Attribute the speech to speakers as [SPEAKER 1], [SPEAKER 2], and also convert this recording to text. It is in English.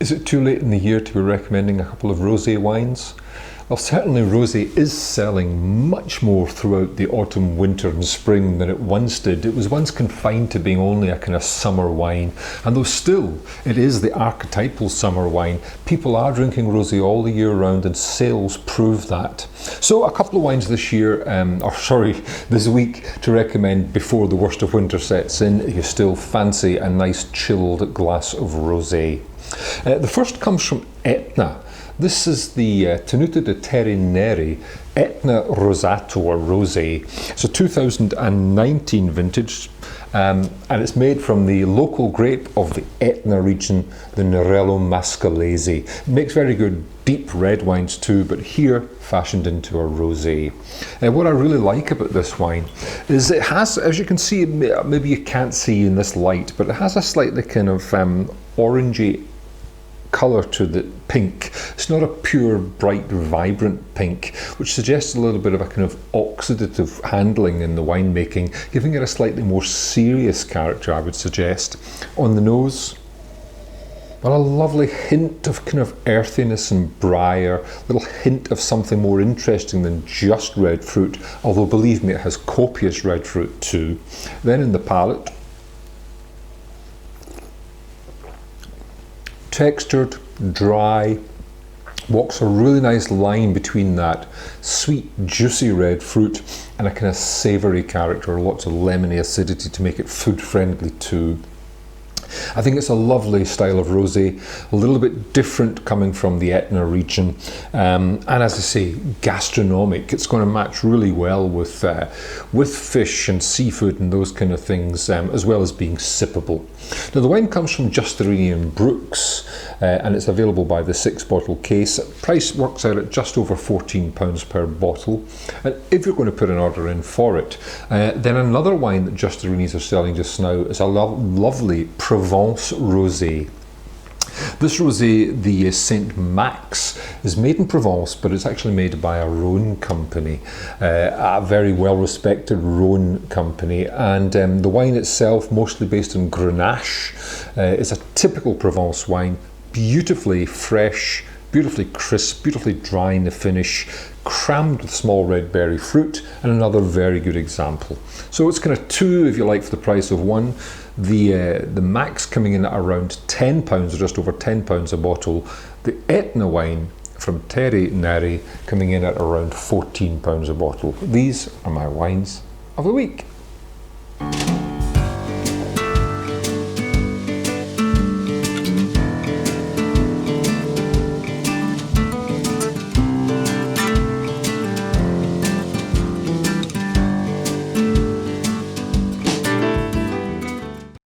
[SPEAKER 1] Is it too late in the year to be recommending a couple of rosé wines? Well, certainly rosé is selling much more throughout the autumn, winter and spring than it once did. It was once confined to being only a kind of summer wine, and though still it is the archetypal summer wine, people are drinking rosé all the year round and sales prove that. So a couple of wines this year, this week to recommend before the worst of winter sets in if you still fancy a nice chilled glass of rosé. The first comes from Etna. This is the Tenuta de Terre Nrre Rosato or Rosé. It's a 2019 vintage and it's made from the local grape of the Etna region, the Nere Mascalese. It makes very good deep red wines too, but here fashioned into a rosé. What I really like about this wine is it has, as you can see, maybe you can't see in this light, but it has a slightly kind of orangey colour to the pink. It's not a pure, bright, vibrant pink, which suggests a little bit of a kind of oxidative handling in the winemaking, giving it a slightly more serious character, I would suggest. On the nose, well, a lovely hint of kind of earthiness and briar, a little hint of something more interesting than just red fruit, although believe me, it has copious red fruit too. Then in the palate, textured, dry, walks a really nice line between that sweet, juicy red fruit and a kind of savoury character, lots of lemony acidity to make it food friendly too. I think it's a lovely style of rosé, a little bit different coming from the Etna region, and as I say, gastronomic. It's going to match really well with fish and seafood and those kind of things, as well as being sippable. Now the wine comes from Justerini in Brooks, and it's available by the 6-bottle case. Price works out at just over £14 per bottle, and if you're going to put an order in for it, then another wine that Justerinis are selling just now is a lovely Provence rosé. This rosé, the Saint Max, is made in Provence, but it's actually made by a Rhone company, a very well-respected Rhone company, and the wine itself, mostly based on Grenache, is a typical Provence wine, beautifully fresh, beautifully crisp, beautifully dry in the finish, crammed with small red berry fruit, and another very good example. So it's kind of two, if you like, for the price of one. The Max coming in at around £10, or just over £10 a bottle. The Etna wine from Terre Nrre coming in at around £14 a bottle. These are my wines of the week.